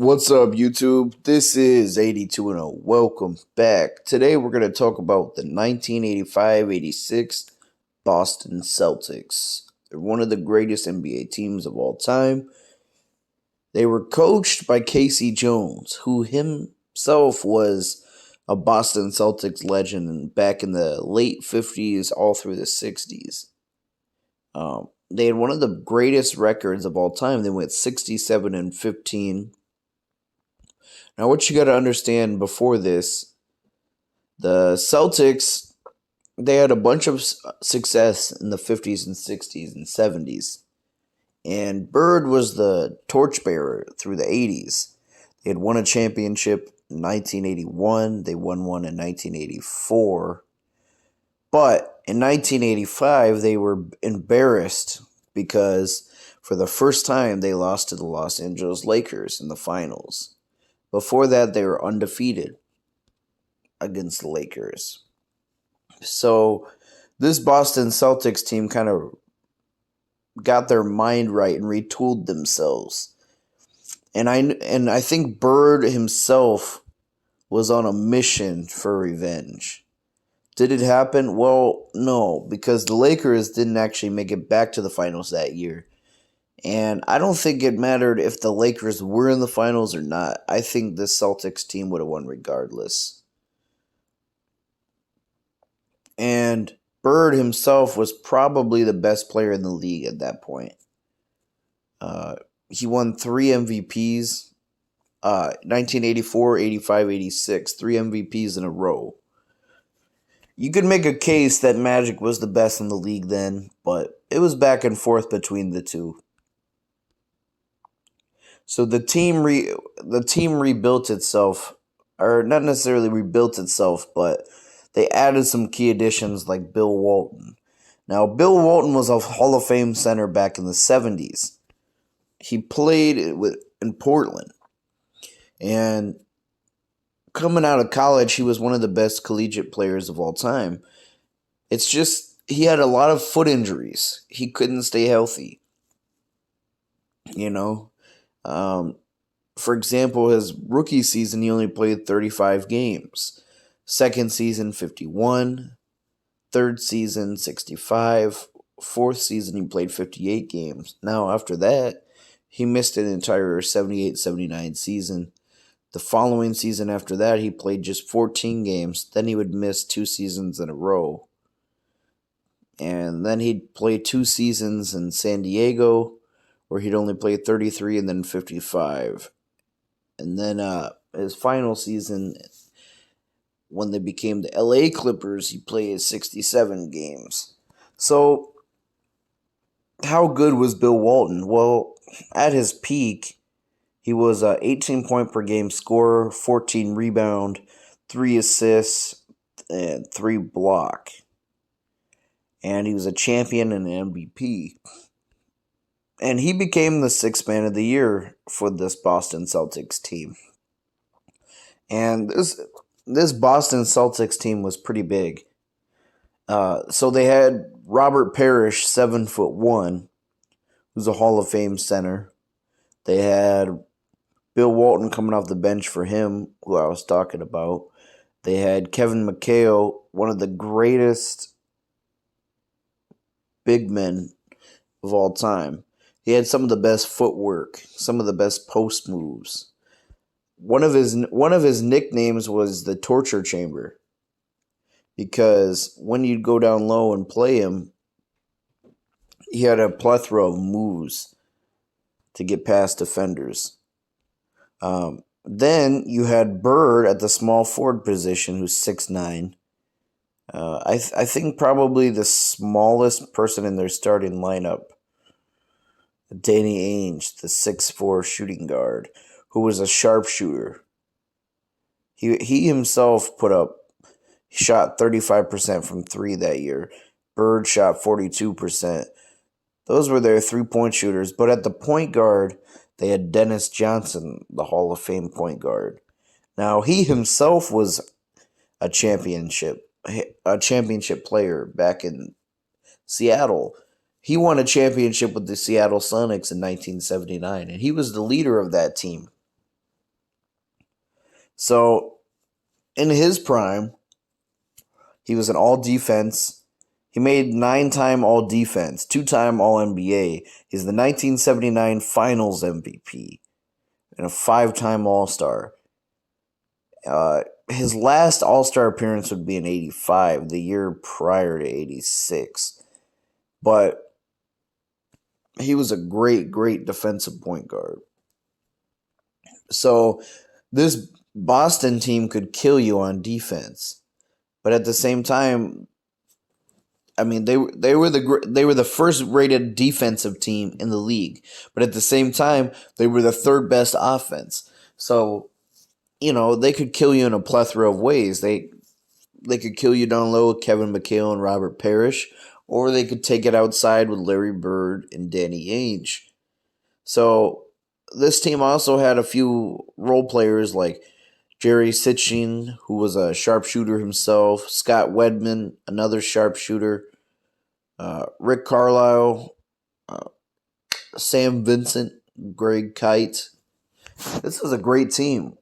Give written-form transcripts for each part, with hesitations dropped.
What's up, YouTube? This is 82 and 0. Welcome back. Today we're going to talk about the 1985-86 Boston Celtics. They're one of the greatest NBA teams of all time. They were coached by Casey Jones, who himself was a Boston Celtics legend back in the late 50s all through the 60s. They had one of the greatest records of all time. They went 67-15. Now, what you got to understand before this, the Celtics, they had a bunch of success in the 50s and 60s and 70s. And Bird was the torchbearer through the 80s. They had won a championship in 1981. They won one in 1984. But in 1985, they were embarrassed because for the first time, they lost to the Los Angeles Lakers in the finals. Before that, they were undefeated against the Lakers. So this Boston Celtics team kind of got their mind right and retooled themselves. And I think Bird himself was on a mission for revenge. Did it happen? Well, no, because the Lakers didn't actually make it back to the finals that year. And I don't think it mattered if the Lakers were in the finals or not. I think the Celtics team would have won regardless. And Bird himself was probably the best player in the league at that point. He won 3 MVPs, 1984, 85, 86, 3 MVPs in a row. You could make a case that Magic was the best in the league then, but it was back and forth between the two. So the team rebuilt itself, or not necessarily rebuilt itself, but they added some key additions like Bill Walton. Now, Bill Walton was a Hall of Fame center back in the 70s. He played in Portland. And coming out of college, he was one of the best collegiate players of all time. It's just he had a lot of foot injuries. He couldn't stay healthy. For example, his rookie season, he only played 35 games. Second season, 51. Third season, 65. Fourth season, he played 58 games. Now, after that, he missed an entire 78-79 season. The following season after that, he played just 14 games. Then he would miss 2 seasons in a row. And then he'd play 2 seasons in San Diego, where he'd only play 33 and then 55. And then his final season, when they became the LA Clippers, he played 67 games. So, how good was Bill Walton? Well, at his peak, he was an 18-point-per-game scorer, 14 rebound, 3 assists, and 3 block. And he was a champion and an MVP. And he became the 6th man of the year for this Boston Celtics team. And this Boston Celtics team was pretty big. So they had Robert Parrish, 7'1", who's a Hall of Fame center. They had Bill Walton coming off the bench for him, who I was talking about. They had Kevin McHale, one of the greatest big men of all time. He had some of the best footwork, some of the best post moves. One of his nicknames was the torture chamber, because when you'd go down low and play him, he had a plethora of moves to get past defenders. Then you had Bird at the small forward position, who's 6'9". I think probably the smallest person in their starting lineup. Danny Ainge, the 6'4" shooting guard, who was a sharpshooter. He himself shot 35% from 3 that year. Bird shot 42%. Those were their 3-point shooters. But at the point guard, they had Dennis Johnson, the Hall of Fame point guard. Now, he himself was a championship player back in Seattle. He won a championship with the Seattle Sonics in 1979, and he was the leader of that team. So in his prime, he was an all defense. He made 9-time all defense, 2-time all NBA. He's the 1979 Finals MVP and a 5-time All Star. His last All Star appearance would be in '85, the year prior to '86. But he was a great, great defensive point guard. So this Boston team could kill you on defense, but at the same time, I mean they were the first rated defensive team in the league, but at the same time they were the third best offense. So they could kill you in a plethora of ways. They could kill you down low with Kevin McHale and Robert Parrish, or they could take it outside with Larry Bird and Danny Ainge. So this team also had a few role players like Jerry Sitchin, who was a sharpshooter himself, Scott Wedman, another sharpshooter, Rick Carlisle, Sam Vincent, Greg Kite. This was a great team.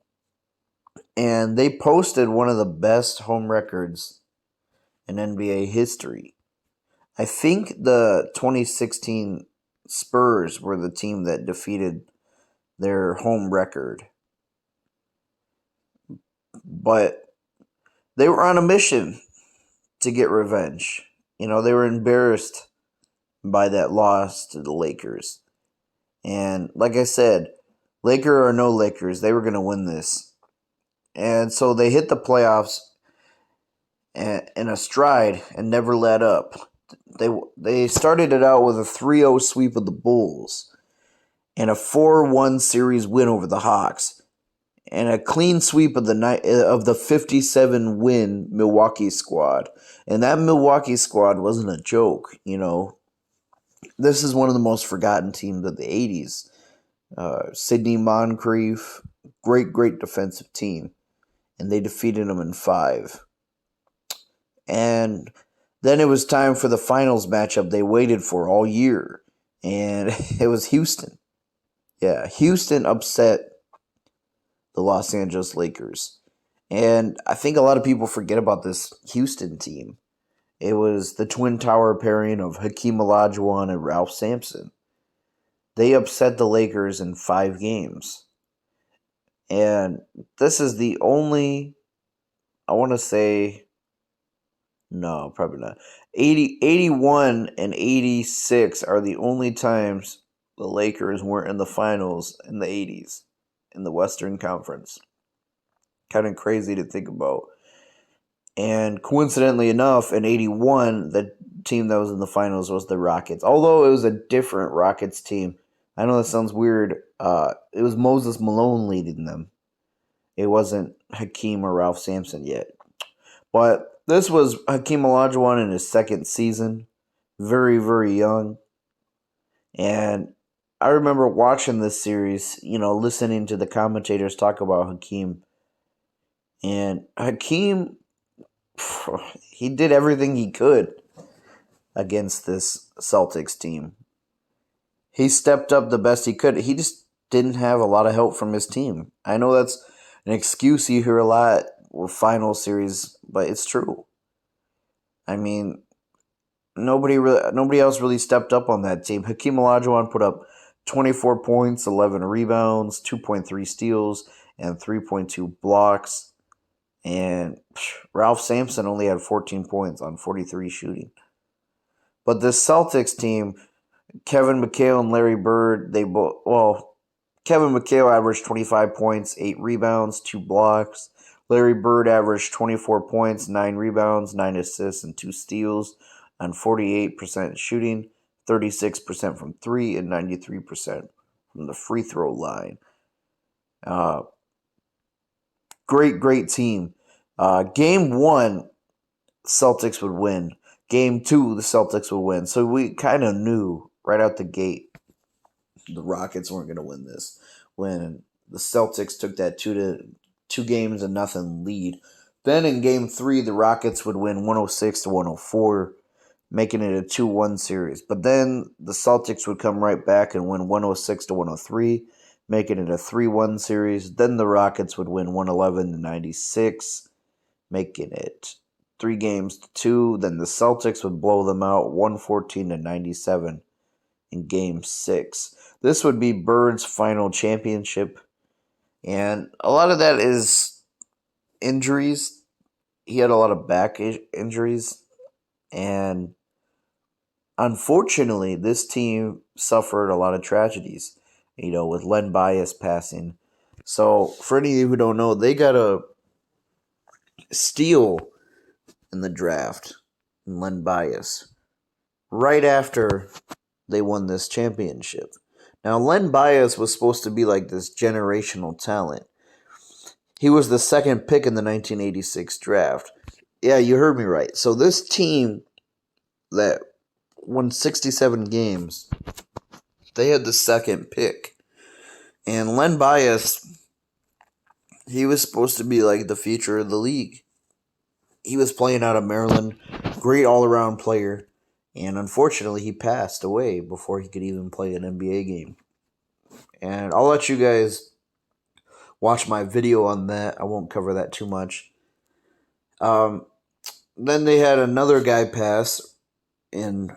And they posted one of the best home records in NBA history. I think the 2016 Spurs were the team that defeated their home record. But they were on a mission to get revenge. They were embarrassed by that loss to the Lakers. And like I said, Laker or no Lakers, they were going to win this. And so they hit the playoffs in a stride and never let up. They started it out with a 3-0 sweep of the Bulls and a 4-1 series win over the Hawks and a clean sweep of the 57-win Milwaukee squad. And that Milwaukee squad wasn't a joke, This is one of the most forgotten teams of the 80s. Sidney Moncrief, great defensive team. And they defeated them in 5. And then it was time for the finals matchup they waited for all year. And it was Houston. Yeah, Houston upset the Los Angeles Lakers. And I think a lot of people forget about this Houston team. It was the Twin Tower pairing of Hakeem Olajuwon and Ralph Sampson. They upset the Lakers in 5 games. And this is the only, I want to say, no, probably not. 81 and 86 are the only times the Lakers weren't in the finals in the 80s in the Western Conference. Kind of crazy to think about. And coincidentally enough, in 81, the team that was in the finals was the Rockets. Although it was a different Rockets team. I know that sounds weird. It was Moses Malone leading them. It wasn't Hakeem or Ralph Sampson yet. But this was Hakeem Olajuwon in his second season. Very, very young. And I remember watching this series, listening to the commentators talk about Hakeem. And Hakeem, he did everything he could against this Celtics team. He stepped up the best he could. He just didn't have a lot of help from his team. I know that's an excuse you hear a lot with final series, but it's true. I mean, nobody else really stepped up on that team. Hakeem Olajuwon put up 24 points, 11 rebounds, 2.3 steals, and 3.2 blocks. And Ralph Sampson only had 14 points on 43 shooting. But the Celtics team, Kevin McHale and Larry Bird, Kevin McHale averaged 25 points, 8 rebounds, 2 blocks. Larry Bird averaged 24 points, 9 rebounds, 9 assists, and 2 steals on 48% shooting, 36% from 3, and 93% from the free throw line. Great team. Game 1, Celtics would win. Game 2, the Celtics would win. So we kind of knew right out the gate the Rockets weren't going to win this when the Celtics took that 2-0 lead. Then in Game 3, the Rockets would win 106-104, making it a 2-1 series. But then the Celtics would come right back and win 106-103, making it a 3-1 series. Then the Rockets would win 111-96, making it 3-2. Then the Celtics would blow them out 114-97 in Game 6. This would be Bird's final championship, and a lot of that is injuries. He had a lot of back injuries, and unfortunately, this team suffered a lot of tragedies, with Len Bias passing. So, for any of you who don't know, they got a steal in the draft, in Len Bias, right after they won this championship. Now, Len Bias was supposed to be like this generational talent. He was the second pick in the 1986 draft. Yeah, you heard me right. So this team that won 67 games, they had the second pick. And Len Bias, he was supposed to be like the future of the league. He was playing out of Maryland, great all-around player, and unfortunately he passed away before he could even play an NBA game. And I'll let you guys watch my video on that. I won't cover that too much. Then they had another guy pass in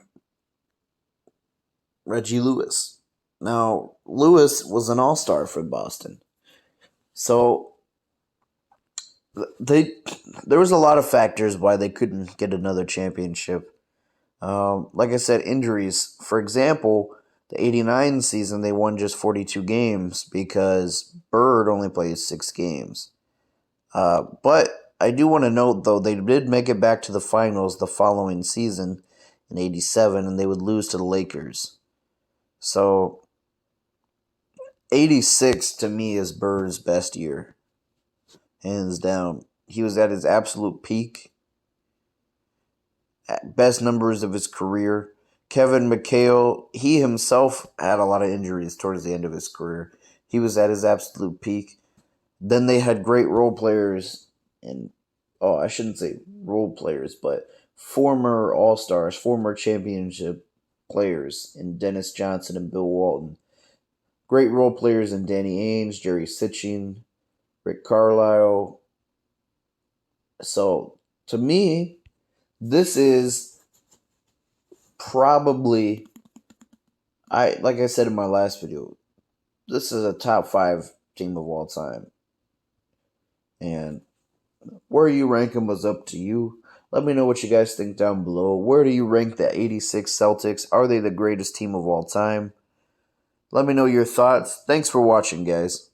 Reggie Lewis. Now, Lewis was an all-star for Boston. So there was a lot of factors why they couldn't get another championship. Like I said, injuries. For example, the 89 season, they won just 42 games because Bird only played 6 games. But I do want to note, though, they did make it back to the finals the following season in 87, and they would lose to the Lakers. So 86 to me is Bird's best year, hands down. He was at his absolute peak, at best numbers of his career. Kevin McHale, he himself had a lot of injuries towards the end of his career. He was at his absolute peak. Then they had great role players, and I shouldn't say role players, but former All-Stars, former championship players in Dennis Johnson and Bill Walton. Great role players in Danny Ainge, Jerry Sitchin, Rick Carlisle. So, to me, this is probably, like I said in my last video, this is a top 5 team of all time. And where you rank them was up to you. Let me know what you guys think down below. Where do you rank the 86 Celtics? Are they the greatest team of all time? Let me know your thoughts. Thanks for watching, guys.